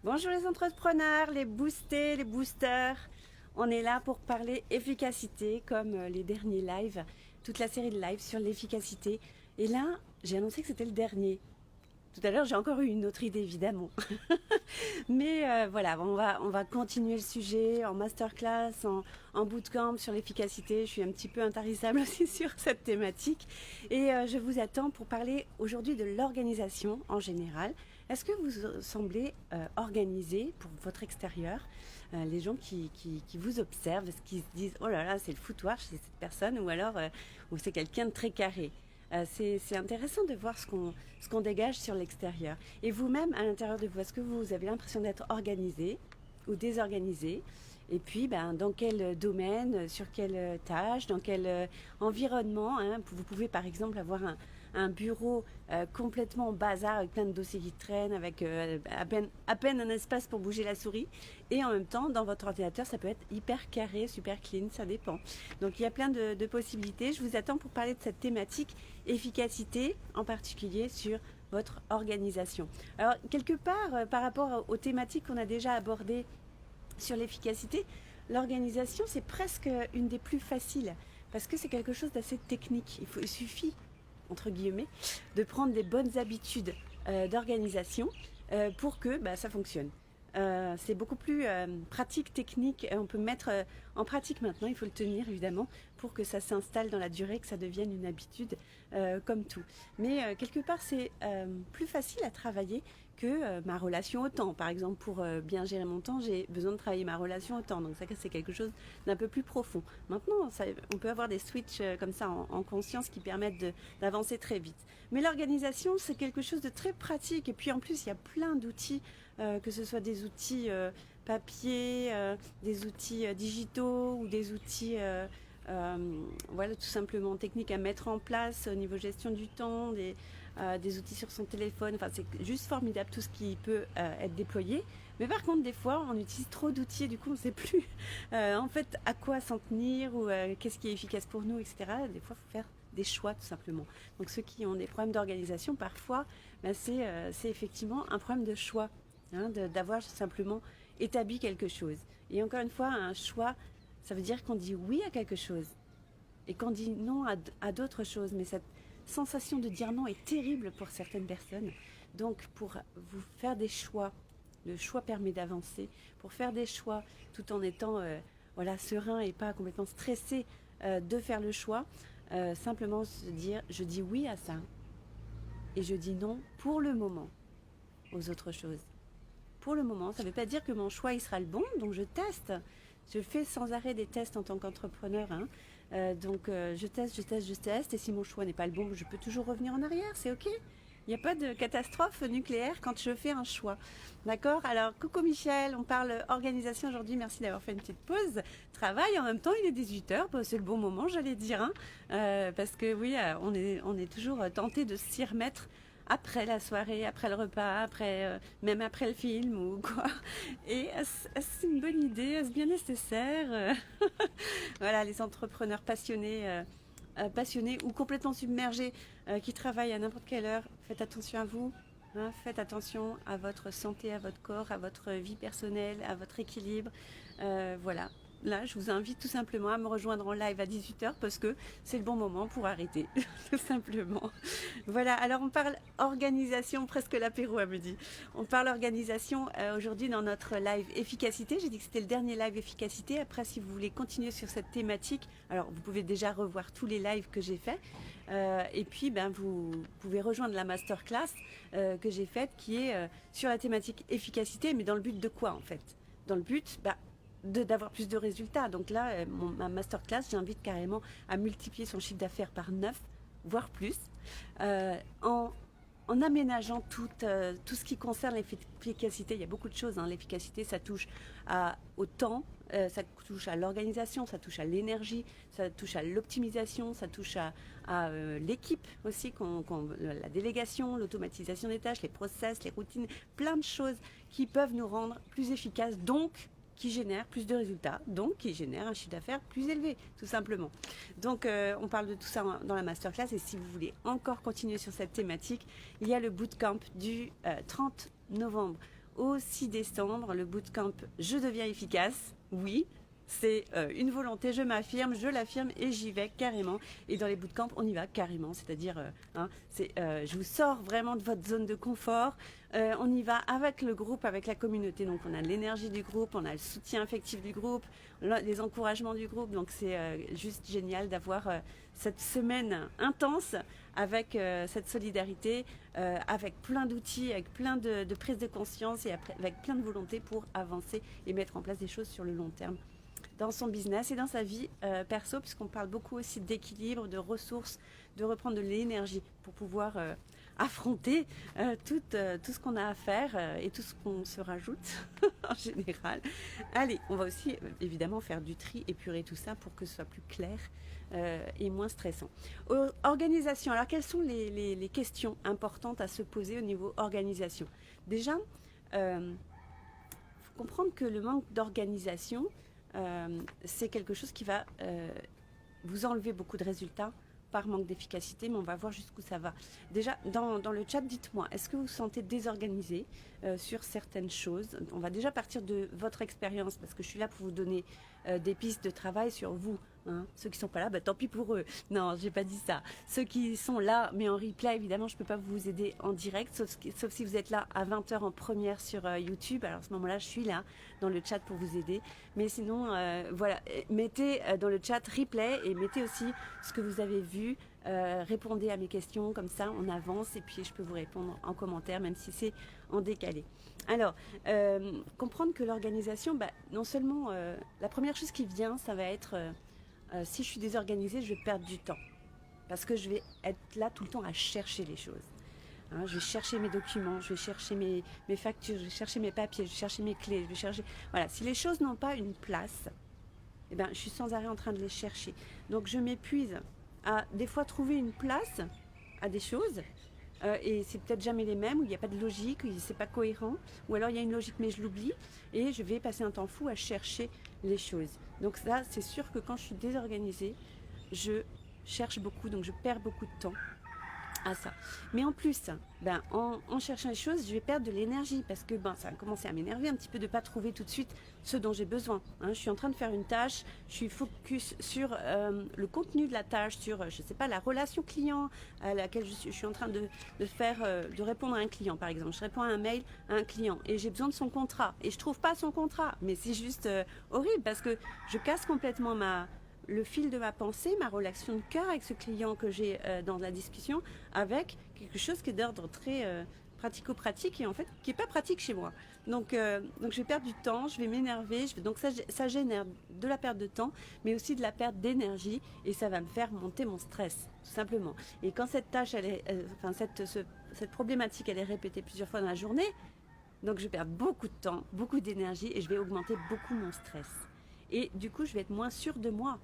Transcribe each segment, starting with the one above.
Bonjour les entrepreneurs, les boostés, les boosters. On est là pour parler efficacité comme les derniers lives, toute la série de lives sur l'efficacité. Et là, j'ai annoncé que c'était le dernier. Tout à l'heure, j'ai encore eu une autre idée évidemment. Mais voilà, on va continuer le sujet en masterclass, en bootcamp sur l'efficacité. Je suis un petit peu intarissable aussi sur cette thématique. Et je vous attends pour parler aujourd'hui de l'organisation en général. Est-ce que vous semblez organisé pour votre extérieur? Les gens qui vous observent, est-ce qu'ils se disent oh là là, c'est le foutoir chez cette personne, ou alors ou c'est quelqu'un de très carré? C'est intéressant de voir ce qu'on dégage sur l'extérieur. Et vous-même, à l'intérieur de vous, est-ce que vous avez l'impression d'être organisé ou désorganisé? Et puis, ben, dans quel domaine, sur quelle tâche, dans quel environnement, hein? Vous pouvez par exemple avoir un bureau complètement en bazar avec plein de dossiers qui traînent, avec à peine un espace pour bouger la souris. Et en même temps, dans votre ordinateur, ça peut être hyper carré, super clean, ça dépend. Donc il y a plein de possibilités. Je vous attends pour parler de cette thématique efficacité, en particulier sur votre organisation. Alors quelque part, par rapport aux thématiques qu'on a déjà abordées sur l'efficacité, l'organisation, c'est presque une des plus faciles parce que c'est quelque chose d'assez technique. Il suffit, entre guillemets, de prendre des bonnes habitudes d'organisation pour que ça fonctionne. C'est beaucoup plus pratique, technique. On peut mettre en pratique maintenant, il faut le tenir évidemment, pour que ça s'installe dans la durée, que ça devienne une habitude comme tout. Mais quelque part, c'est plus facile à travailler que ma relation au temps. Par exemple, pour bien gérer mon temps, j'ai besoin de travailler ma relation au temps. Donc ça, c'est quelque chose d'un peu plus profond. Maintenant, on peut avoir des switches comme ça en conscience qui permettent d'avancer très vite. Mais l'organisation, c'est quelque chose de très pratique. Et puis en plus, il y a plein d'outils, que ce soit des outils papier, des outils digitaux ou des outils voilà, tout simplement techniques à mettre en place au niveau gestion du temps, des outils sur son téléphone. Enfin, c'est juste formidable tout ce qui peut être déployé. Mais par contre, des fois, on utilise trop d'outils et du coup, on ne sait plus en fait à quoi s'en tenir ou qu'est-ce qui est efficace pour nous, etc. Des fois, il faut faire des choix tout simplement. Donc ceux qui ont des problèmes d'organisation, parfois, c'est effectivement un problème de choix, hein, d'avoir simplement établi quelque chose. Et encore une fois, un choix, ça veut dire qu'on dit oui à quelque chose et qu'on dit non à d'autres choses. Mais cette sensation de dire non est terrible pour certaines personnes. Donc pour vous faire des choix, le choix permet d'avancer. Pour faire des choix tout en étant voilà, serein et pas complètement stressé de faire le choix, simplement se dire je dis oui à ça et je dis non pour le moment aux autres choses. Pour le moment, ça ne veut pas dire que mon choix il sera le bon, donc je teste. Je fais sans arrêt des tests en tant qu'entrepreneur, hein. Donc je teste, et si mon choix n'est pas le bon, je peux toujours revenir en arrière, c'est ok. Il n'y a pas de catastrophe nucléaire quand je fais un choix. D'accord? Alors, coucou Michel, on parle organisation aujourd'hui. Merci d'avoir fait une petite pause. Travail, en même temps, il est 18h. Bon, c'est le bon moment, j'allais dire. Hein, parce que oui, on est toujours tenté de s'y remettre après la soirée, après le repas, même après le film ou quoi. Et est-ce une bonne idée? Est-ce bien nécessaire? Voilà, les entrepreneurs passionnés ou complètement submergés qui travaillent à n'importe quelle heure, faites attention à vous. Hein, faites attention à votre santé, à votre corps, à votre vie personnelle, à votre équilibre. Voilà. Là, je vous invite tout simplement à me rejoindre en live à 18h parce que c'est le bon moment pour arrêter, tout simplement. Voilà, alors on parle organisation, presque l'apéro à midi. On parle organisation aujourd'hui dans notre live efficacité. J'ai dit que c'était le dernier live efficacité. Après, si vous voulez continuer sur cette thématique, alors vous pouvez déjà revoir tous les lives que j'ai faits. Et puis, vous pouvez rejoindre la masterclass que j'ai faite qui est sur la thématique efficacité, mais dans le but de quoi en fait? Dans le but, d'avoir plus de résultats. Donc là, ma masterclass, j'invite carrément à multiplier son chiffre d'affaires par 9, voire plus, en aménageant tout ce qui concerne l'efficacité. Il y a beaucoup de choses. Hein. L'efficacité, ça touche au temps, ça touche à l'organisation, ça touche à l'énergie, ça touche à l'optimisation, ça touche à l'équipe aussi, la délégation, l'automatisation des tâches, les process, les routines, plein de choses qui peuvent nous rendre plus efficaces, donc qui génère plus de résultats, donc qui génère un chiffre d'affaires plus élevé, tout simplement. Donc on parle de tout ça dans la masterclass, et si vous voulez encore continuer sur cette thématique, il y a le bootcamp du 30 novembre au 6 décembre, le bootcamp Je deviens efficace. Oui, c'est une volonté, je m'affirme, je l'affirme et j'y vais carrément. Et dans les bootcamps, on y va carrément, c'est-à-dire, je vous sors vraiment de votre zone de confort. On y va avec le groupe, avec la communauté. Donc, on a l'énergie du groupe, on a le soutien affectif du groupe, les encouragements du groupe. Donc, c'est juste génial d'avoir cette semaine intense avec cette solidarité, avec plein d'outils, avec plein de prise de conscience et avec plein de volonté pour avancer et mettre en place des choses sur le long terme dans son business et dans sa vie perso, puisqu'on parle beaucoup aussi d'équilibre, de ressources, de reprendre de l'énergie pour pouvoir affronter tout ce qu'on a à faire et tout ce qu'on se rajoute en général. Allez, on va aussi évidemment faire du tri, épurer tout ça pour que ce soit plus clair et moins stressant. Organisation, alors quelles sont les questions importantes à se poser au niveau organisation? Déjà, il faut comprendre que le manque d'organisation, c'est quelque chose qui va vous enlever beaucoup de résultats par manque d'efficacité, mais on va voir jusqu'où ça va. Déjà, dans le chat, dites-moi, est-ce que vous vous sentez désorganisé sur certaines choses? On va déjà partir de votre expérience, parce que je suis là pour vous donner des pistes de travail sur vous. Hein. Ceux qui ne sont pas là, bah, tant pis pour eux. Non, j'ai pas dit ça. Ceux qui sont là, mais en replay, évidemment, je ne peux pas vous aider en direct, sauf si vous êtes là à 20h en première sur YouTube. Alors à ce moment-là, je suis là dans le chat pour vous aider. Mais sinon, voilà, mettez dans le chat replay et mettez aussi ce que vous avez vu. Répondez à mes questions, comme ça on avance et puis je peux vous répondre en commentaire, même si c'est en décalé. Alors, comprendre que l'organisation, non seulement, la première chose qui vient, ça va être... si je suis désorganisée, je vais perdre du temps. Parce que je vais être là tout le temps à chercher les choses. Hein, je vais chercher mes documents, je vais chercher mes factures, je vais chercher mes papiers, je vais chercher mes clés, je vais chercher... Voilà, si les choses n'ont pas une place, eh ben, je suis sans arrêt en train de les chercher. Donc je m'épuise à des fois trouver une place à des choses. Et c'est peut-être jamais les mêmes, où il n'y a pas de logique, où c'est pas cohérent, ou alors il y a une logique mais je l'oublie, et je vais passer un temps fou à chercher les choses. Donc ça, c'est sûr que quand je suis désorganisée, je cherche beaucoup, donc je perds beaucoup de temps à ça. Mais en plus, en cherchant les choses, je vais perdre de l'énergie parce que ça va commencer à m'énerver un petit peu de ne pas trouver tout de suite ce dont j'ai besoin. Hein. Je suis en train de faire une tâche, je suis focus sur le contenu de la tâche, sur, je sais pas, la relation client à laquelle je suis en train de répondre à un client, par exemple. Je réponds à un mail à un client et j'ai besoin de son contrat et je trouve pas son contrat. Mais c'est juste horrible parce que je casse complètement le fil de ma pensée, ma relation de cœur avec ce client que j'ai dans la discussion, avec quelque chose qui est d'ordre très pratico-pratique et en fait qui n'est pas pratique chez moi. Donc je vais perdre du temps, je vais m'énerver, donc ça génère de la perte de temps, mais aussi de la perte d'énergie et ça va me faire monter mon stress, tout simplement. Et quand cette tâche, cette problématique, elle est répétée plusieurs fois dans la journée, donc je vais perdre beaucoup de temps, beaucoup d'énergie et je vais augmenter beaucoup mon stress. Et du coup, je vais être moins sûre de moi.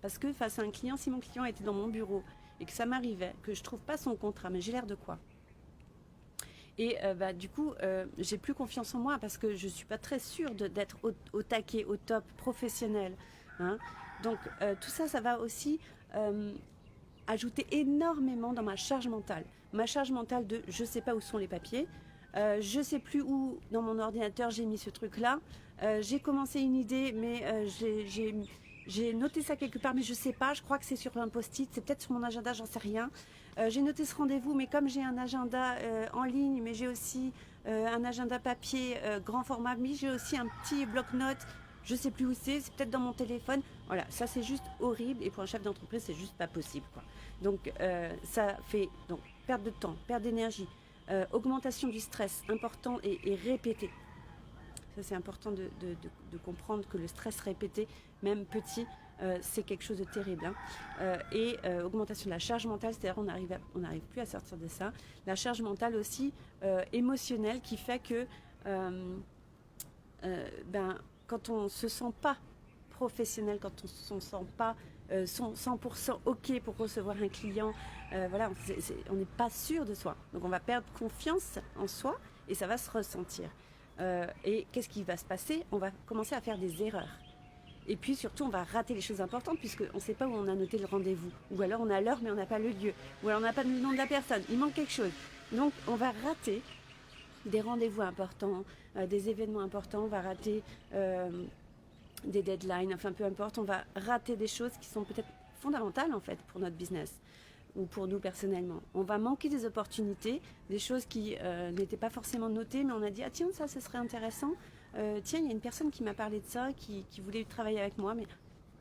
Parce que face à un client, si mon client était dans mon bureau et que ça m'arrivait, que je ne trouve pas son contrat, mais j'ai l'air de quoi? Et du coup, j'ai plus confiance en moi parce que je ne suis pas très sûre d'être au taquet, au top, professionnel. Hein. Donc tout ça, ça va aussi ajouter énormément dans ma charge mentale. Ma charge mentale de je ne sais pas où sont les papiers, je ne sais plus où dans mon ordinateur j'ai mis ce truc-là, j'ai commencé une idée, mais j'ai noté ça quelque part, mais je sais pas, je crois que c'est sur un post-it, c'est peut-être sur mon agenda, j'en sais rien. J'ai noté ce rendez-vous, mais comme j'ai un agenda en ligne, mais j'ai aussi un agenda papier grand format, mais j'ai aussi un petit bloc-notes, je sais plus où c'est peut-être dans mon téléphone. Voilà, ça c'est juste horrible et pour un chef d'entreprise, c'est juste pas possible, quoi. Donc ça fait perte de temps, perte d'énergie, augmentation du stress, important et répété. Ça, c'est important de comprendre que le stress répété, même petit, c'est quelque chose de terrible. Hein. Et augmentation de la charge mentale, c'est-à-dire on n'arrive plus à sortir de ça. La charge mentale aussi émotionnelle qui fait que quand on ne se sent pas professionnel, quand on ne se sent pas 100% OK pour recevoir un client, on n'est pas sûr de soi. Donc on va perdre confiance en soi et ça va se ressentir. Et qu'est-ce qui va se passer? On va commencer à faire des erreurs. Et puis surtout, on va rater les choses importantes puisqu'on ne sait pas où on a noté le rendez-vous. Ou alors on a l'heure mais on n'a pas le lieu. Ou alors on n'a pas le nom de la personne. Il manque quelque chose. Donc on va rater des rendez-vous importants, des événements importants, on va rater des deadlines, enfin peu importe, on va rater des choses qui sont peut-être fondamentales en fait pour notre business ou pour nous personnellement. On va manquer des opportunités, des choses qui n'étaient pas forcément notées, mais on a dit ah tiens ça ce serait intéressant, tiens il y a une personne qui m'a parlé de ça, qui voulait travailler avec moi, mais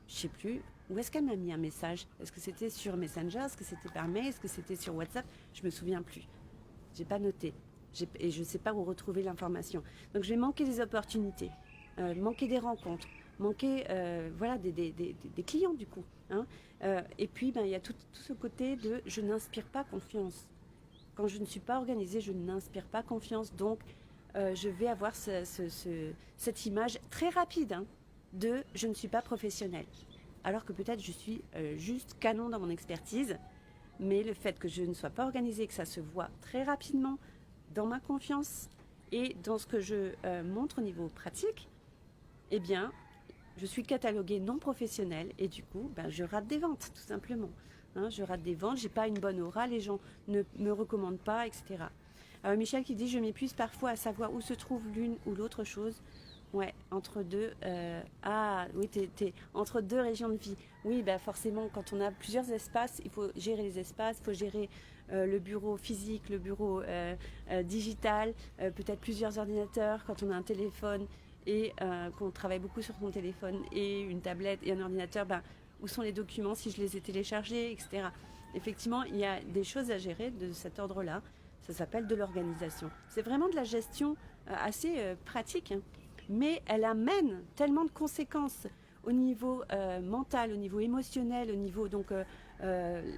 je sais plus. Où est-ce qu'elle m'a mis un message? Est-ce que c'était sur Messenger? Est-ce que c'était par mail? Est-ce que c'était sur WhatsApp? Je me souviens plus. J'ai pas noté. Et je ne sais pas où retrouver l'information. Donc je vais manquer des opportunités, manquer des rencontres, manquer voilà, des clients du coup. Hein. Et puis il y a tout ce côté de je n'inspire pas confiance. Quand je ne suis pas organisée, je n'inspire pas confiance. Donc je vais avoir cette image très rapide de je ne suis pas professionnelle. Alors que peut-être je suis juste canon dans mon expertise, mais le fait que je ne sois pas organisée, que ça se voit très rapidement dans ma confiance et dans ce que je montre au niveau pratique, eh bien, je suis cataloguée non professionnelle et du coup, je rate des ventes, tout simplement. Hein, je rate des ventes, j'ai pas une bonne aura, les gens ne me recommandent pas, etc. Alors Michel qui dit, je m'épuise parfois à savoir où se trouve l'une ou l'autre chose. Ouais, entre deux. Oui, t'es entre deux régions de vie. Oui, forcément, quand on a plusieurs espaces, il faut gérer les espaces, il faut gérer le bureau physique, le bureau digital, peut-être plusieurs ordinateurs. Quand on a un téléphone et qu'on travaille beaucoup sur son téléphone et une tablette et un ordinateur, où sont les documents si je les ai téléchargés, etc. Effectivement, il y a des choses à gérer de cet ordre-là. Ça s'appelle de l'organisation. C'est vraiment de la gestion assez pratique, mais elle amène tellement de conséquences au niveau mental, au niveau émotionnel, au niveau donc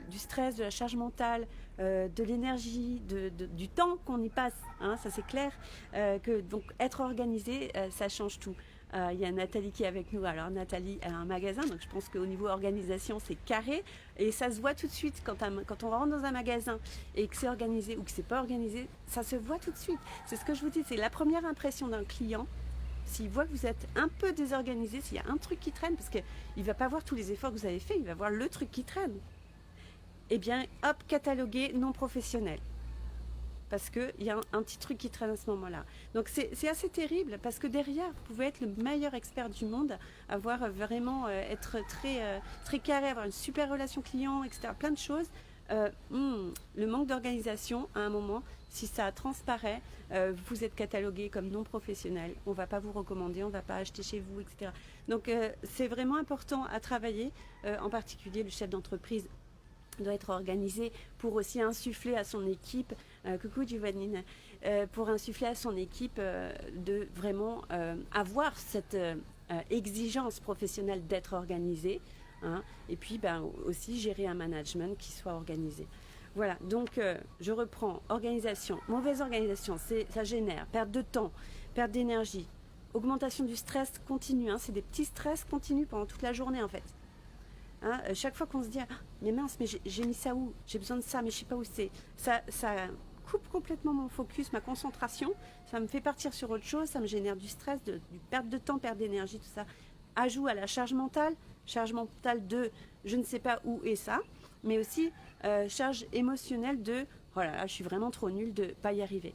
du stress, de la charge mentale, de l'énergie, du temps qu'on y passe, ça c'est clair, que donc être organisé, ça change tout. Il y a Nathalie qui est avec nous. Alors Nathalie a un magasin, donc je pense qu'au niveau organisation c'est carré et ça se voit tout de suite quand on rentre dans un magasin et que c'est organisé ou que c'est pas organisé, ça se voit tout de suite. C'est ce que je vous dis, c'est la première impression d'un client. S'il voit que vous êtes un peu désorganisé, s'il y a un truc qui traîne, parce qu'il ne va pas voir tous les efforts que vous avez faits, il va voir le truc qui traîne. Eh bien, hop, catalogué non professionnel. Parce qu'il y a un petit truc qui traîne à ce moment-là. Donc c'est assez terrible, parce que derrière, vous pouvez être le meilleur expert du monde, avoir vraiment, être très carré, avoir une super relation client, etc. Plein de choses. Le manque d'organisation, à un moment, si ça transparaît, vous êtes catalogué comme non professionnel, on ne va pas vous recommander, on ne va pas acheter chez vous, etc. Donc c'est vraiment important à travailler, en particulier le chef d'entreprise doit être organisé pour aussi insuffler à son équipe, coucou Giovannine, pour insuffler à son équipe de vraiment avoir cette exigence professionnelle d'être organisé. Et puis aussi gérer un management qui soit organisé. Voilà, donc je reprends. Organisation, mauvaise organisation, ça génère perte de temps, perte d'énergie, augmentation du stress continu, c'est des petits stress continus pendant toute la journée en fait. Chaque fois qu'on se dit mais mince, mais j'ai mis ça où, j'ai besoin de ça, mais je sais pas où c'est, ça coupe complètement mon focus, ma concentration, ça me fait partir sur autre chose, ça me génère du stress, du perte de temps, perte d'énergie, tout ça. Ajout à la charge mentale de je ne sais pas où est ça, mais aussi charge émotionnelle de oh là là, je suis vraiment trop nulle de ne pas y arriver.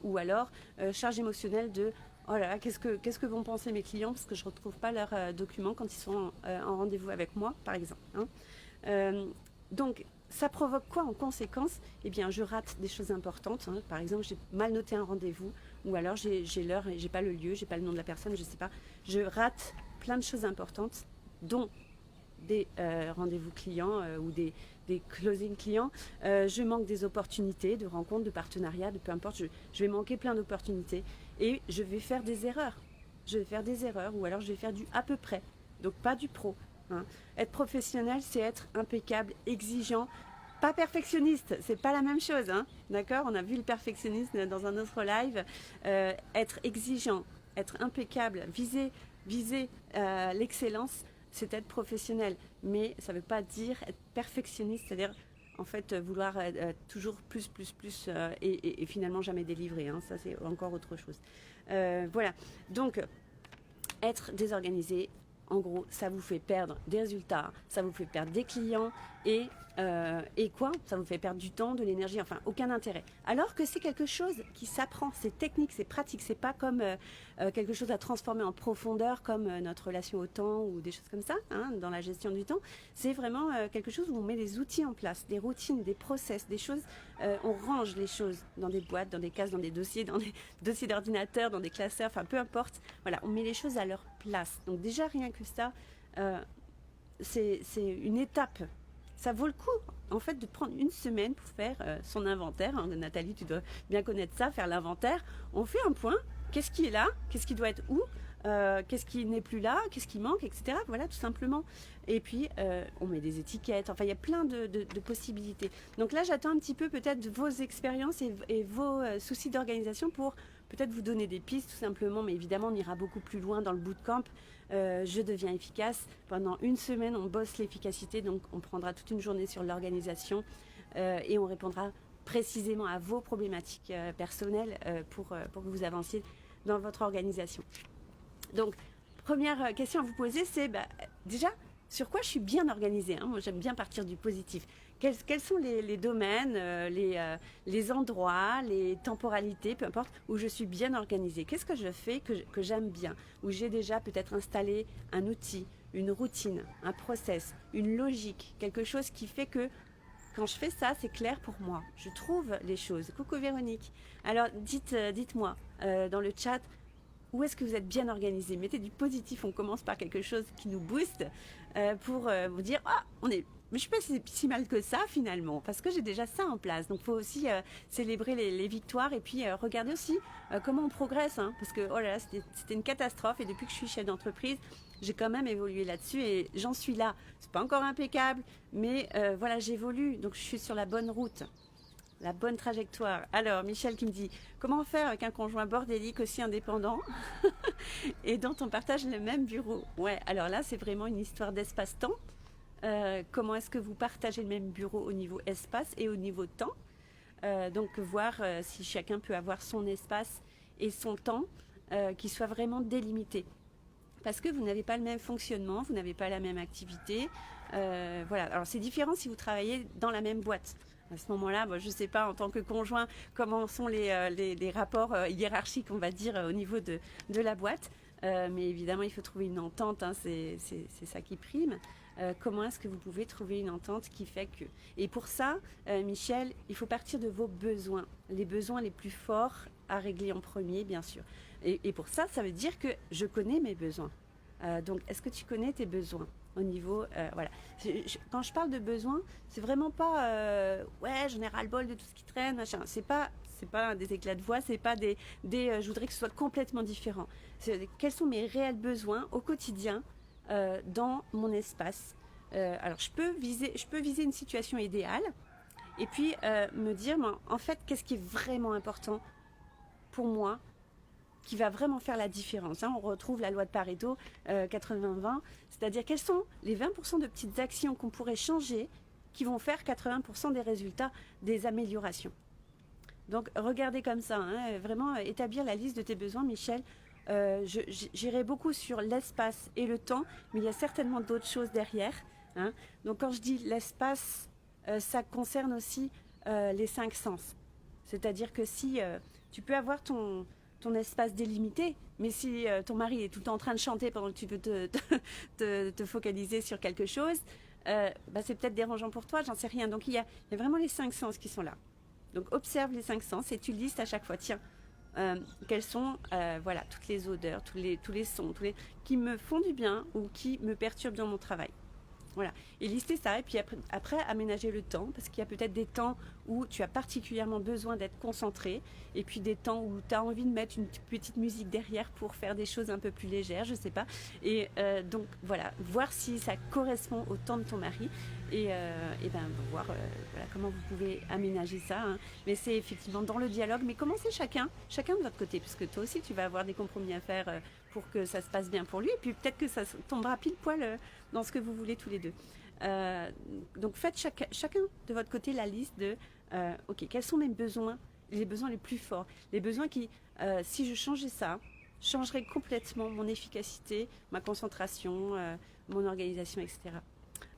Ou alors charge émotionnelle de oh là là, qu'est-ce que vont penser mes clients parce que je ne retrouve pas leurs documents quand ils sont en rendez-vous avec moi, par exemple. Donc, ça provoque quoi en conséquence? Eh bien, je rate des choses importantes. Par exemple, j'ai mal noté un rendez-vous, ou alors j'ai l'heure et j'ai pas le lieu, j'ai pas le nom de la personne, je sais pas. Je rate plein de choses importantes, dont des rendez-vous clients ou des closing clients. Je manque des opportunités de rencontres, de partenariats, de peu importe. Je vais manquer plein d'opportunités et je vais faire des erreurs. Je vais faire des erreurs ou alors je vais faire du à peu près. Donc pas du pro. Être professionnel, c'est être impeccable, exigeant, pas perfectionniste, c'est pas la même chose, d'accord? On a vu le perfectionnisme dans un autre live. Être exigeant, être impeccable, viser l'excellence, c'est être professionnel. Mais ça ne veut pas dire être perfectionniste, c'est-à-dire en fait vouloir toujours plus et finalement jamais délivrer. Ça c'est encore autre chose. Voilà, donc être désorganisé, en gros, ça vous fait perdre des résultats, ça vous fait perdre des clients et quoi? Ça vous fait perdre du temps, de l'énergie, enfin aucun intérêt. Alors que c'est quelque chose qui s'apprend, c'est technique, c'est pratique, c'est pas comme quelque chose à transformer en profondeur comme notre relation au temps ou des choses comme ça, hein, dans la gestion du temps. C'est vraiment quelque chose où on met des outils en place, des routines, des process, des choses, on range les choses dans des boîtes, dans des cases, dans des dossiers d'ordinateur, dans des classeurs, enfin peu importe. Voilà, on met les choses à leur place. Donc déjà rien que ça, c'est une étape. Ça vaut le coup, en fait, de prendre une semaine pour faire son inventaire. Hein, Nathalie, tu dois bien connaître ça, faire l'inventaire. On fait un point. Qu'est-ce qui est là? Qu'est-ce qui doit être où? Qu'est-ce qui n'est plus là? Qu'est-ce qui manque? Etc. Voilà, tout simplement. Et puis, on met des étiquettes. Enfin, il y a plein de possibilités. Donc là, j'attends un petit peu peut-être vos expériences et vos soucis d'organisation pour peut-être vous donner des pistes, tout simplement. Mais évidemment, on ira beaucoup plus loin dans le bootcamp. Je deviens efficace. Pendant une semaine, on bosse l'efficacité, donc on prendra toute une journée sur l'organisation et on répondra précisément à vos problématiques personnelles pour que vous avanciez dans votre organisation. Donc, première question à vous poser, c'est déjà, sur quoi je suis bien organisée, hein? Moi, j'aime bien partir du positif. Quels sont les domaines, les endroits, les temporalités, peu importe, où je suis bien organisée? Qu'est-ce que je fais que j'aime bien? Où j'ai déjà peut-être installé un outil, une routine, un process, une logique, quelque chose qui fait que quand je fais ça, c'est clair pour moi. Je trouve les choses. Coucou Véronique. Alors, dites-moi dans le chat, où est-ce que vous êtes bien organisé? Mettez du positif, on commence par quelque chose qui nous booste pour vous dire « Ah, mais je ne suis pas si mal que ça finalement, parce que j'ai déjà ça en place. » Donc il faut aussi célébrer les victoires et puis regarder aussi comment on progresse. Hein, parce que oh là là, c'était une catastrophe et depuis que je suis chef d'entreprise, j'ai quand même évolué là-dessus et j'en suis là. C'est pas encore impeccable, mais voilà, j'évolue. Donc je suis sur la bonne route. La bonne trajectoire. Alors, Michel qui me dit, comment faire avec un conjoint bordélique aussi indépendant et dont on partage le même bureau? Ouais, alors là, c'est vraiment une histoire d'espace-temps. Comment est-ce que vous partagez le même bureau au niveau espace et au niveau temps? Donc, voir si chacun peut avoir son espace et son temps qui soit vraiment délimité. Parce que vous n'avez pas le même fonctionnement, vous n'avez pas la même activité. Voilà. Alors, c'est différent si vous travaillez dans la même boîte. À ce moment-là, je ne sais pas en tant que conjoint comment sont les rapports hiérarchiques, on va dire, au niveau de la boîte. Mais évidemment, il faut trouver une entente, hein, c'est ça qui prime. Comment est-ce que vous pouvez trouver une entente qui fait que... Et pour ça, Michel, il faut partir de vos besoins. Les besoins les plus forts à régler en premier, bien sûr. Et pour ça, ça veut dire que je connais mes besoins. Donc, est-ce que tu connais tes besoins au niveau, voilà. Quand je parle de besoins, c'est vraiment pas ouais, j'en ai ras-le-bol de tout ce qui traîne, machin. C'est pas des éclats de voix, c'est pas je voudrais que ce soit complètement différent. Quels sont mes réels besoins au quotidien dans mon espace? Alors je peux viser une situation idéale et puis me dire, en fait, qu'est-ce qui est vraiment important pour moi, qui va vraiment faire la différence. Hein. On retrouve la loi de Pareto 80-20, c'est-à-dire quelles sont les 20% de petites actions qu'on pourrait changer qui vont faire 80% des résultats, des améliorations. Donc regardez comme ça, hein, vraiment établir la liste de tes besoins, Michel. J'irai beaucoup sur l'espace et le temps, mais il y a certainement d'autres choses derrière. Hein. Donc quand je dis l'espace, ça concerne aussi les 5 sens. C'est-à-dire que si tu peux avoir ton espace délimité, mais si ton mari est tout le temps en train de chanter pendant que tu veux te focaliser sur quelque chose, c'est peut-être dérangeant pour toi, j'en sais rien. Donc il y a vraiment les 5 sens qui sont là. Donc observe les 5 sens et tu listes à chaque fois, tiens, quelles sont voilà, toutes les odeurs, tous les sons, qui me font du bien ou qui me perturbent dans mon travail. Voilà. Et lister ça, et puis après aménager le temps, parce qu'il y a peut-être des temps où tu as particulièrement besoin d'être concentré, et puis des temps où tu as envie de mettre une petite musique derrière pour faire des choses un peu plus légères, je sais pas. Et donc voilà, voir si ça correspond au temps de ton mari, et voir voilà, comment vous pouvez aménager ça. Hein. Mais c'est effectivement dans le dialogue, mais commencez chacun de votre côté, parce que toi aussi tu vas avoir des compromis à faire pour que ça se passe bien pour lui, et puis peut-être que ça tombera pile poil dans ce que vous voulez tous les deux. Donc faites chacun de votre côté la liste de ok, quels sont mes besoins, les besoins les plus forts, les besoins qui, si je changeais ça, changerait complètement mon efficacité, ma concentration, mon organisation, etc.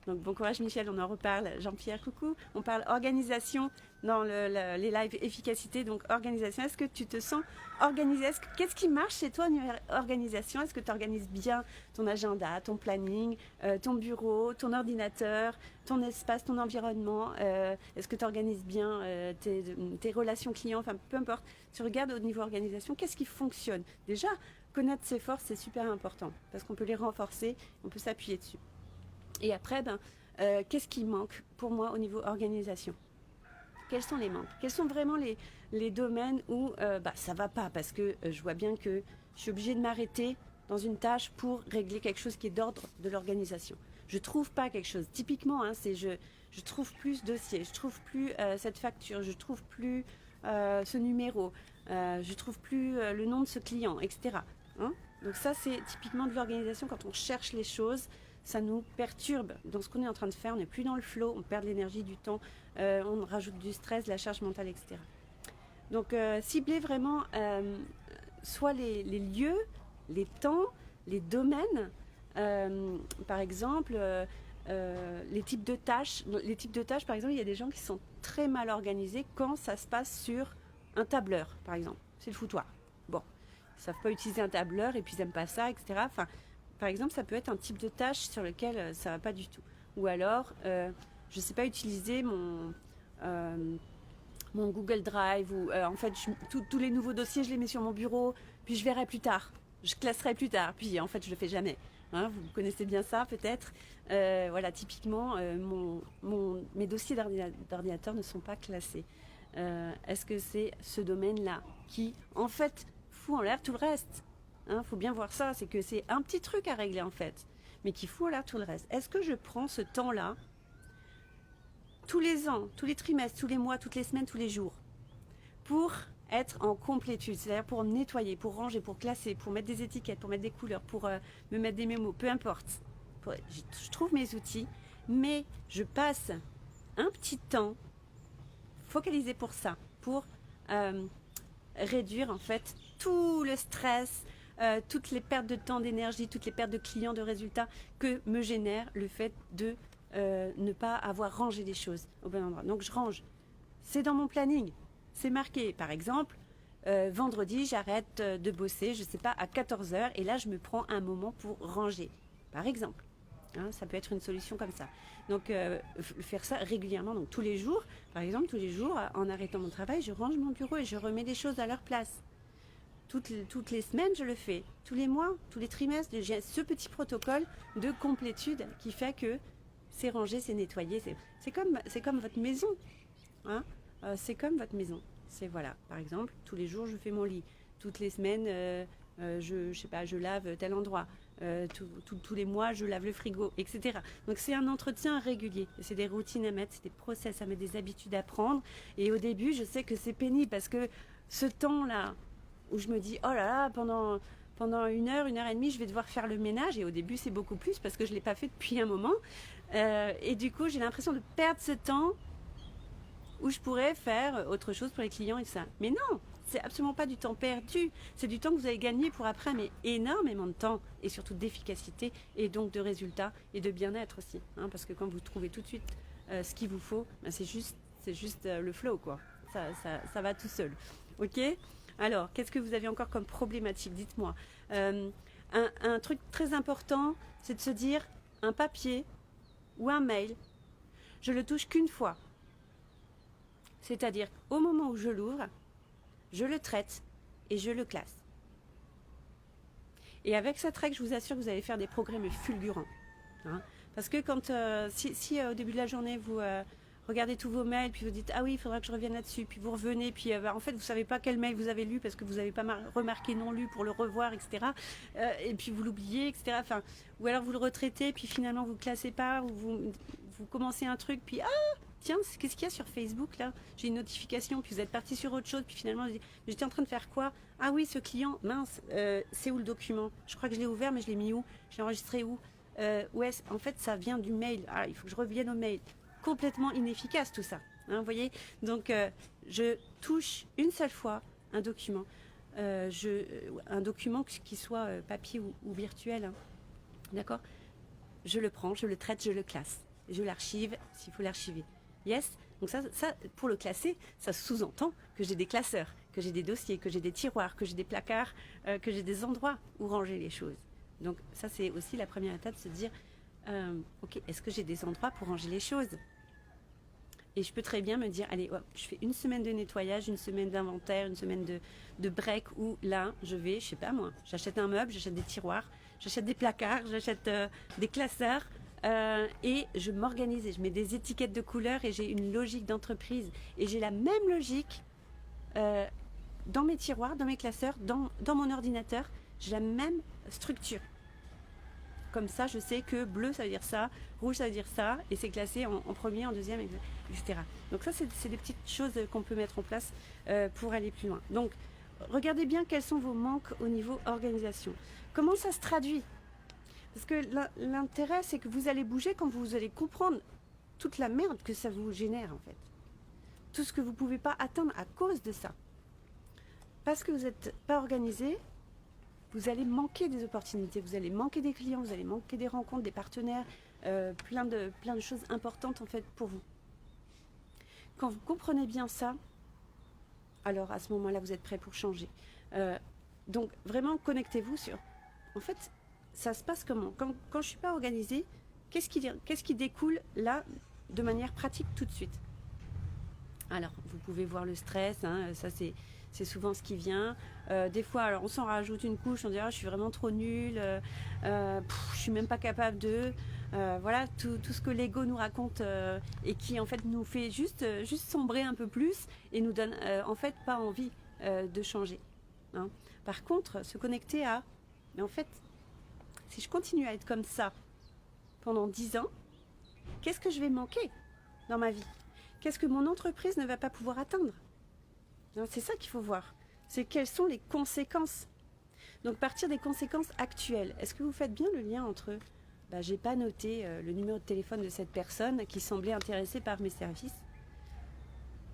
Donc bon courage Michel, on en reparle. Jean-Pierre, coucou. On parle organisation dans les lives efficacité, donc organisation. Est-ce que tu te sens organisé? Qu'est-ce qui marche chez toi en organisation? Est-ce que tu organises bien ton agenda, ton planning, ton bureau, ton ordinateur, ton espace, ton environnement? Est-ce que tu organises bien tes relations clients? Enfin, peu importe. Tu regardes au niveau organisation, qu'est-ce qui fonctionne? Déjà, connaître ses forces, c'est super important parce qu'on peut les renforcer, on peut s'appuyer dessus. Et après, qu'est-ce qui manque pour moi au niveau organisation? Quels sont les manques? Quels sont vraiment les domaines où ça ne va pas? Parce que je vois bien que je suis obligée de m'arrêter dans une tâche pour régler quelque chose qui est d'ordre de l'organisation. Je ne trouve pas quelque chose. Typiquement, je trouve plus ce dossier, je ne trouve plus cette facture, je ne trouve plus ce numéro, je ne trouve plus le nom de ce client, etc. Hein? Donc ça, c'est typiquement de l'organisation quand on cherche les choses. Ça nous perturbe dans ce qu'on est en train de faire, on n'est plus dans le flow, on perd de l'énergie, du temps, on rajoute du stress, de la charge mentale, etc. Donc cibler vraiment soit les lieux, les temps, les domaines, par exemple les types de tâches. Les types de tâches, par exemple, il y a des gens qui sont très mal organisés quand ça se passe sur un tableur, par exemple. C'est le foutoir. Bon, ils ne savent pas utiliser un tableur et puis ils n'aiment pas ça, etc. Enfin, par exemple, ça peut être un type de tâche sur lequel ça ne va pas du tout. Ou alors, je ne sais pas utiliser mon Google Drive. Ou en fait, tous les nouveaux dossiers, je les mets sur mon bureau, puis je verrai plus tard. Je classerai plus tard. Puis en fait, je ne le fais jamais. Hein, vous connaissez bien ça, peut-être. Voilà, typiquement, mes dossiers d'ordinateur ne sont pas classés. Est-ce que c'est ce domaine-là qui, en fait, fout en l'air tout le reste? Faut bien voir ça, c'est que c'est un petit truc à régler en fait, mais qui fout en l'air tout le reste. Est-ce que je prends ce temps-là, tous les ans, tous les trimestres, tous les mois, toutes les semaines, tous les jours, pour être en complétude, c'est-à-dire pour nettoyer, pour ranger, pour classer, pour mettre des étiquettes, pour mettre des couleurs, pour me mettre des mémos, peu importe. Je trouve mes outils, mais je passe un petit temps focalisé pour ça, pour réduire en fait tout le stress, toutes les pertes de temps, d'énergie, toutes les pertes de clients, de résultats que me génère le fait de ne pas avoir rangé les choses au bon endroit. Donc je range. C'est dans mon planning. C'est marqué. Par exemple, vendredi, j'arrête de bosser, je ne sais pas, à 14h. Et là, je me prends un moment pour ranger. Par exemple. Ça peut être une solution comme ça. Donc, faire ça régulièrement, donc tous les jours. Par exemple, tous les jours, en arrêtant mon travail, je range mon bureau et je remets les choses à leur place. Toutes les semaines, je le fais. Tous les mois, tous les trimestres, j'ai ce petit protocole de complétude qui fait que c'est rangé, c'est nettoyé. C'est comme votre maison. C'est comme votre maison. C'est voilà, par exemple, tous les jours, je fais mon lit. Toutes les semaines, je lave tel endroit. Tous les mois, je lave le frigo, etc. Donc c'est un entretien régulier. C'est des routines à mettre, c'est des process à mettre, des habitudes à prendre. Et au début, je sais que c'est pénible parce que ce temps-là, où je me dis, oh là là, pendant 1 heure, 1 heure et demie, je vais devoir faire le ménage. Et au début, c'est beaucoup plus parce que je ne l'ai pas fait depuis un moment. Et du coup, j'ai l'impression de perdre ce temps où je pourrais faire autre chose pour les clients et ça. Mais non, c'est absolument pas du temps perdu. C'est du temps que vous avez gagné pour après, mais énormément de temps et surtout d'efficacité et donc de résultats et de bien-être aussi. Parce que quand vous trouvez tout de suite ce qu'il vous faut, c'est juste le flow, quoi. Ça va tout seul. Ok ? Alors, qu'est-ce que vous avez encore comme problématique? Dites-moi. Un truc très important, c'est de se dire un papier ou un mail, je le touche qu'une fois. C'est-à-dire, au moment où je l'ouvre, je le traite et je le classe. Et avec cette règle, je vous assure que vous allez faire des progrès mais fulgurants. Parce que quand, si au début de la journée, vous regardez tous vos mails, puis vous dites « Ah oui, il faudra que je revienne là-dessus », puis vous revenez, puis en fait, vous ne savez pas quel mail vous avez lu parce que vous n'avez pas remarqué non lu pour le revoir, etc. Et puis vous l'oubliez, etc. Enfin, ou alors vous le retraitez, puis finalement vous ne le classez pas, ou vous commencez un truc, puis « Ah, tiens, qu'est-ce qu'il y a sur Facebook là? J'ai une notification, puis vous êtes parti sur autre chose, puis finalement, j'étais en train de faire quoi? Ah oui, ce client, mince, c'est où le document? Je crois que je l'ai ouvert, mais je l'ai mis où? Je l'ai enregistré où? Ouais, en fait, ça vient du mail. Ah, il faut que je revienne au mail. » Complètement inefficace tout ça, vous voyez. Donc je touche une seule fois un document. un document qui soit papier ou virtuel, hein, d'accord? Je le prends, je le traite, je le classe. Je l'archive s'il faut l'archiver. Yes? Donc ça, pour le classer, ça sous-entend que j'ai des classeurs, que j'ai des dossiers, que j'ai des tiroirs, que j'ai des placards, que j'ai des endroits où ranger les choses. Donc ça, c'est aussi la première étape, se dire, ok, est-ce que j'ai des endroits pour ranger les choses? Et je peux très bien me dire, allez, hop, je fais une semaine de nettoyage, une semaine d'inventaire, une semaine de break, où là, je vais, je sais pas moi, j'achète un meuble, j'achète des tiroirs, j'achète des placards, j'achète des classeurs, et je m'organise, et je mets des étiquettes de couleurs, et j'ai une logique d'entreprise. Et j'ai la même logique dans mes tiroirs, dans mes classeurs, dans mon ordinateur, j'ai la même structure. Comme ça, je sais que bleu, ça veut dire ça, rouge, ça veut dire ça, et c'est classé en premier, en deuxième, etc. Donc ça, c'est des petites choses qu'on peut mettre en place pour aller plus loin. Donc, regardez bien quels sont vos manques au niveau organisation. Comment ça se traduit? Parce que l'intérêt, c'est que vous allez bouger quand vous allez comprendre toute la merde que ça vous génère, en fait. Tout ce que vous ne pouvez pas atteindre à cause de ça. Parce que vous n'êtes pas organisé, vous allez manquer des opportunités, vous allez manquer des clients, vous allez manquer des rencontres, des partenaires, plein de choses importantes en fait pour vous. Quand vous comprenez bien ça, alors à ce moment-là, vous êtes prêt pour changer. Donc vraiment, connectez-vous sur... En fait, ça se passe comment? Quand je ne suis pas organisée, qu'est-ce qui découle là de manière pratique tout de suite? Alors, vous pouvez voir le stress, hein, ça c'est souvent ce qui vient. Des fois, alors on s'en rajoute une couche, on dit je suis vraiment trop nulle, je suis même pas capable de... voilà, tout ce que l'ego nous raconte et qui en fait nous fait juste sombrer un peu plus et nous donne en fait pas envie de changer. Hein. Par contre, se connecter à... Mais en fait, si je continue à être comme ça pendant 10 ans, qu'est-ce que je vais manquer dans ma vie? Qu'est-ce que mon entreprise ne va pas pouvoir atteindre? C'est ça qu'il faut voir. C'est quelles sont les conséquences. Donc partir des conséquences actuelles. Est-ce que vous faites bien le lien entre j'ai pas noté le numéro de téléphone de cette personne qui semblait intéressée par mes services.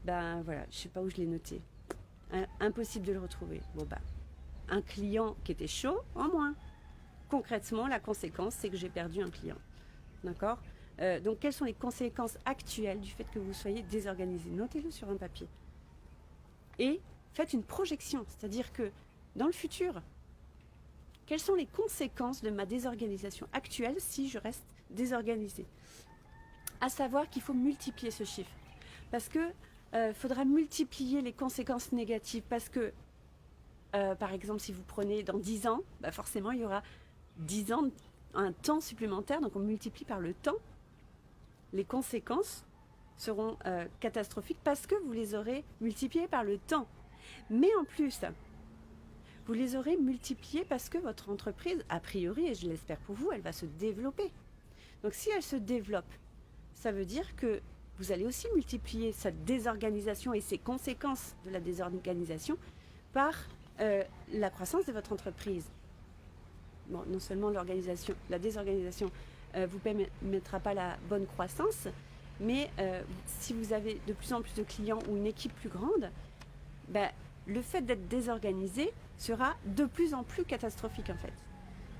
Voilà, je sais pas où je l'ai noté. Impossible de le retrouver. Un client qui était chaud en moins. Concrètement, la conséquence, c'est que j'ai perdu un client. D'accord? Donc quelles sont les conséquences actuelles du fait que vous soyez désorganisé? Notez-le sur un papier. Et faites une projection, c'est-à-dire que dans le futur, quelles sont les conséquences de ma désorganisation actuelle si je reste désorganisée? À savoir qu'il faut multiplier ce chiffre. Parce que faudra multiplier les conséquences négatives. Parce que, par exemple, si vous prenez dans 10 ans, forcément, il y aura 10 ans, un temps supplémentaire. Donc, on multiplie par le temps. Les conséquences seront catastrophiques parce que vous les aurez multipliées par le temps. Mais en plus, vous les aurez multipliées parce que votre entreprise, a priori, et je l'espère pour vous, elle va se développer. Donc si elle se développe, ça veut dire que vous allez aussi multiplier cette désorganisation et ses conséquences de la désorganisation par la croissance de votre entreprise. Bon, non seulement la désorganisation vous permettra pas la bonne croissance, mais si vous avez de plus en plus de clients ou une équipe plus grande, le fait d'être désorganisé sera de plus en plus catastrophique en fait.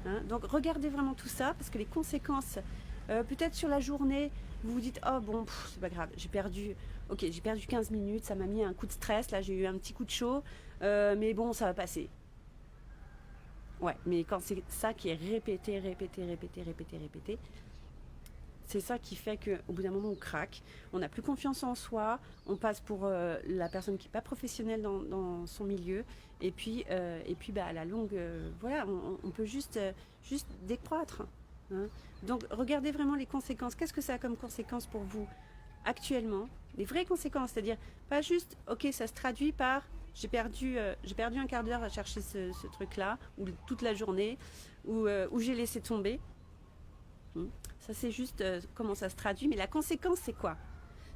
Hein? Donc regardez vraiment tout ça parce que les conséquences, peut-être sur la journée, vous vous dites c'est pas grave, j'ai perdu 15 minutes, ça m'a mis un coup de stress, là j'ai eu un petit coup de chaud, mais bon ça va passer. Ouais, mais quand c'est ça qui est répété, c'est ça qui fait qu'au bout d'un moment, on craque, on n'a plus confiance en soi, on passe pour la personne qui n'est pas professionnelle dans son milieu, et puis à la longue, on peut juste décroître. Hein. Donc, regardez vraiment les conséquences. Qu'est-ce que ça a comme conséquence pour vous actuellement? Les vraies conséquences, c'est-à-dire pas juste, ok, ça se traduit par j'ai perdu un quart d'heure à chercher ce truc-là, ou toute la journée, ou j'ai laissé tomber. Ça c'est juste comment ça se traduit, mais la conséquence c'est quoi?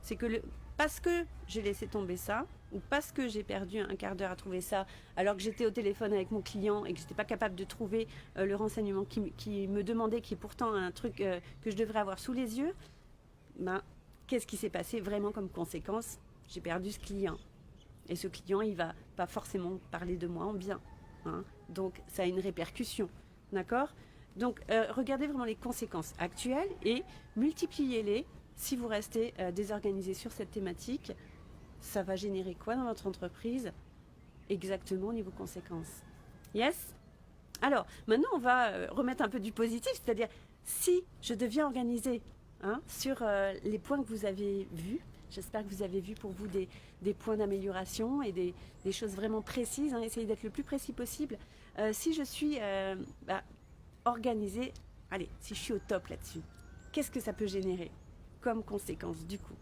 C'est que parce que j'ai laissé tomber ça, ou parce que j'ai perdu un quart d'heure à trouver ça, alors que j'étais au téléphone avec mon client et que j'étais pas capable de trouver le renseignement qui me demandait, qui est pourtant un truc que je devrais avoir sous les yeux, qu'est-ce qui s'est passé vraiment comme conséquence? J'ai perdu ce client. Et ce client, il va pas forcément parler de moi en bien. Hein. Donc, ça a une répercussion. D'accord? Donc, regardez vraiment les conséquences actuelles et multipliez-les. Si vous restez désorganisé sur cette thématique, ça va générer quoi dans votre entreprise? Exactement au niveau conséquences. Yes? Alors, maintenant, on va remettre un peu du positif, c'est-à-dire, si je deviens organisée sur les points que vous avez vus, j'espère que vous avez vu pour vous des points d'amélioration et des choses vraiment précises, essayez d'être le plus précis possible. Si je suis organisée, allez, si je suis au top là-dessus, qu'est-ce que ça peut générer comme conséquence du coup?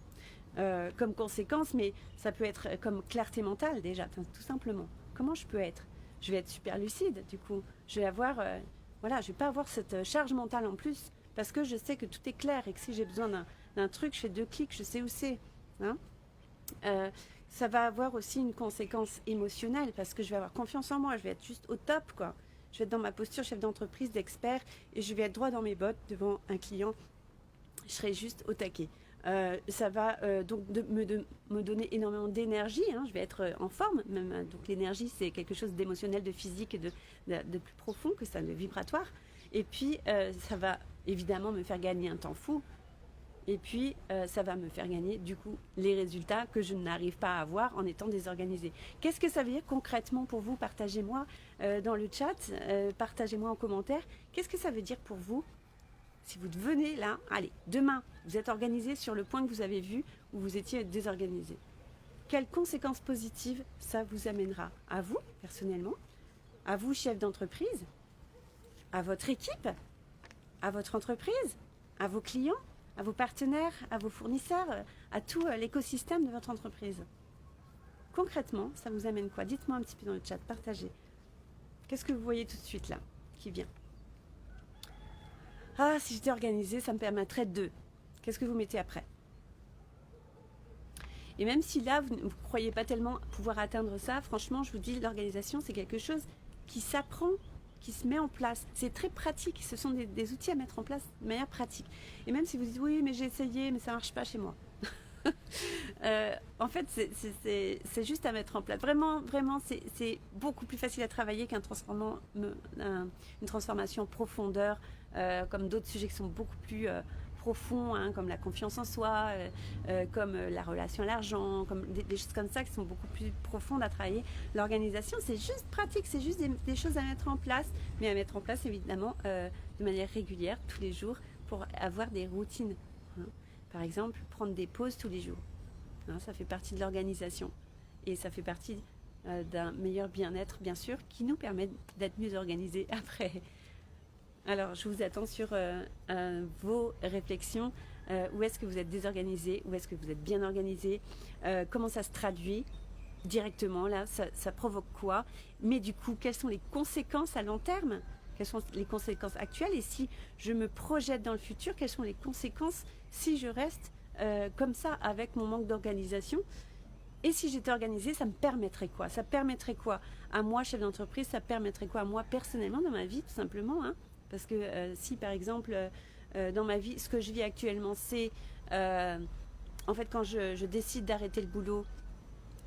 Comme conséquence, mais ça peut être comme clarté mentale déjà, tout simplement. Comment je peux être? Je vais être super lucide du coup. Je vais avoir, je vais pas avoir cette charge mentale en plus parce que je sais que tout est clair et que si j'ai besoin d'un truc, je fais 2 clics, je sais où c'est. Hein. Ça va avoir aussi une conséquence émotionnelle parce que je vais avoir confiance en moi, je vais être juste au top quoi. Je vais être dans ma posture chef d'entreprise, d'expert et je vais être droit dans mes bottes devant un client. Je serai juste au taquet. Ça va donc me donner énormément d'énergie. Je vais être en forme. Même, donc l'énergie, c'est quelque chose d'émotionnel, de physique, de plus profond que ça, de vibratoire. Et puis, ça va évidemment me faire gagner un temps fou. Et puis, ça va me faire gagner, du coup, les résultats que je n'arrive pas à avoir en étant désorganisée. Qu'est-ce que ça veut dire concrètement pour vous? Partagez-moi dans le chat, partagez-moi en commentaire. Qu'est-ce que ça veut dire pour vous? Si vous venez là, allez, demain, vous êtes organisé sur le point que vous avez vu où vous étiez désorganisé. Quelles conséquences positives ça vous amènera? À vous, personnellement, à vous, chef d'entreprise, à votre équipe, à votre entreprise, à vos clients, à vos partenaires, à vos fournisseurs, à tout l'écosystème de votre entreprise. Concrètement, ça vous amène quoi? Dites-moi un petit peu dans le chat, partagez. Qu'est-ce que vous voyez tout de suite là, qui vient? Ah, si j'étais organisée, ça me permettrait de... Qu'est-ce que vous mettez après? Et même si là, vous ne croyez pas tellement pouvoir atteindre ça, franchement, je vous dis, l'organisation, c'est quelque chose qui s'apprend, qui se met en place. C'est très pratique, ce sont des outils à mettre en place de manière pratique. Et même si vous dites, oui, mais j'ai essayé, mais ça ne marche pas chez moi. En fait, c'est juste à mettre en place. Vraiment, c'est beaucoup plus facile à travailler qu'une transformation en profondeur, comme d'autres sujets qui sont beaucoup plus profonds, comme la confiance en soi, comme la relation à l'argent, comme des choses comme ça qui sont beaucoup plus profondes à travailler. L'organisation, c'est juste pratique, c'est juste des choses à mettre en place, mais à mettre en place évidemment de manière régulière, tous les jours, pour avoir des routines. Par exemple, prendre des pauses tous les jours. Ça fait partie de l'organisation. Et ça fait partie d'un meilleur bien-être, bien sûr, qui nous permet d'être mieux organisés après. Alors, je vous attends sur vos réflexions. Où est-ce que vous êtes désorganisé? Où est-ce que vous êtes bien organisé? Comment ça se traduit directement? Là, ça provoque quoi? Mais du coup, quelles sont les conséquences à long terme? Quelles sont les conséquences actuelles? Et si je me projette dans le futur, quelles sont les conséquences si je reste comme ça avec mon manque d'organisation? Et si j'étais organisée, ça me permettrait quoi? Ça permettrait quoi à moi, chef d'entreprise? Ça permettrait quoi à moi personnellement dans ma vie, tout simplement? Parce que si par exemple, dans ma vie, ce que je vis actuellement, c'est en fait quand je décide d'arrêter le boulot,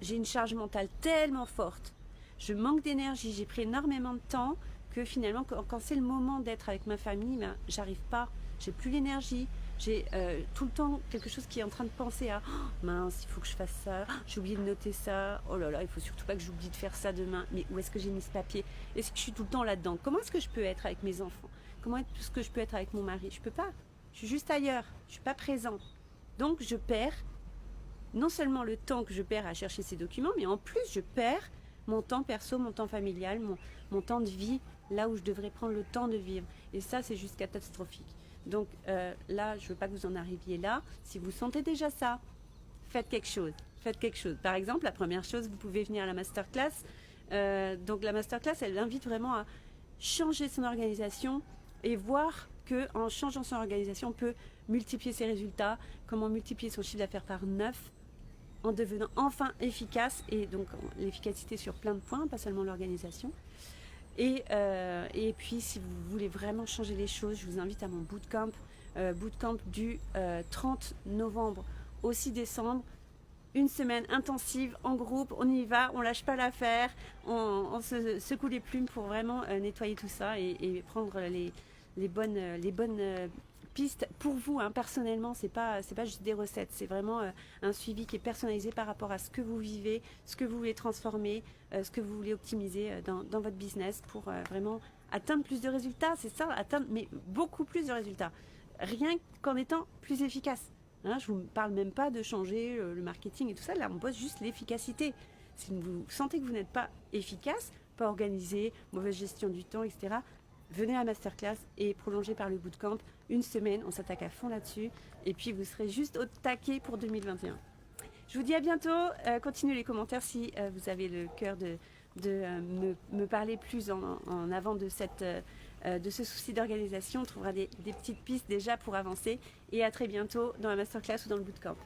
j'ai une charge mentale tellement forte, je manque d'énergie, j'ai pris énormément de temps, que finalement, quand c'est le moment d'être avec ma famille, j'arrive pas, j'ai plus l'énergie, j'ai tout le temps quelque chose qui est en train de penser à mince, il faut que je fasse ça, j'ai oublié de noter ça, oh là là, il faut surtout pas que j'oublie de faire ça demain, mais où est-ce que j'ai mis ce papier? Est-ce que je suis tout le temps là-dedans? Comment est-ce que je peux être avec mes enfants? Comment est-ce que je peux être avec mon mari? Je peux pas, je suis juste ailleurs, je suis pas présente. Donc je perds non seulement le temps que je perds à chercher ces documents, mais en plus je perds mon temps perso, mon temps familial, mon temps de vie, là où je devrais prendre le temps de vivre. Et ça, c'est juste catastrophique. Donc là, je ne veux pas que vous en arriviez là. Si vous sentez déjà ça, faites quelque chose. Faites quelque chose. Par exemple, la première chose, vous pouvez venir à la masterclass. Donc la masterclass, elle invite vraiment à changer son organisation et voir qu'en changeant son organisation, on peut multiplier ses résultats, comment multiplier son chiffre d'affaires par 9 en devenant enfin efficace, et donc l'efficacité sur plein de points, pas seulement l'organisation. Et puis, si vous voulez vraiment changer les choses, je vous invite à mon bootcamp du 30 novembre au 6 décembre. une semaine intensive en groupe, on y va, on lâche pas l'affaire, on se secoue les plumes pour vraiment nettoyer tout ça et prendre les bonnes pistes pour vous, hein, personnellement. C'est pas juste des recettes, c'est vraiment un suivi qui est personnalisé par rapport à ce que vous vivez, ce que vous voulez transformer, ce que vous voulez optimiser dans votre business pour vraiment atteindre plus de résultats. C'est ça, atteindre mais beaucoup plus de résultats, rien qu'en étant plus efficace. Hein, je ne vous parle même pas de changer le marketing et tout ça. Là, on bosse juste l'efficacité. Si vous sentez que vous n'êtes pas efficace, pas organisé, mauvaise gestion du temps, etc., venez à la masterclass et prolongez par le bootcamp. Une semaine, on s'attaque à fond là-dessus. Et puis, vous serez juste au taquet pour 2021. Je vous dis à bientôt. Continuez les commentaires si vous avez le cœur de me parler plus en avant de ce souci d'organisation. On trouvera des petites pistes déjà pour avancer. Et à très bientôt dans la masterclass ou dans le bootcamp.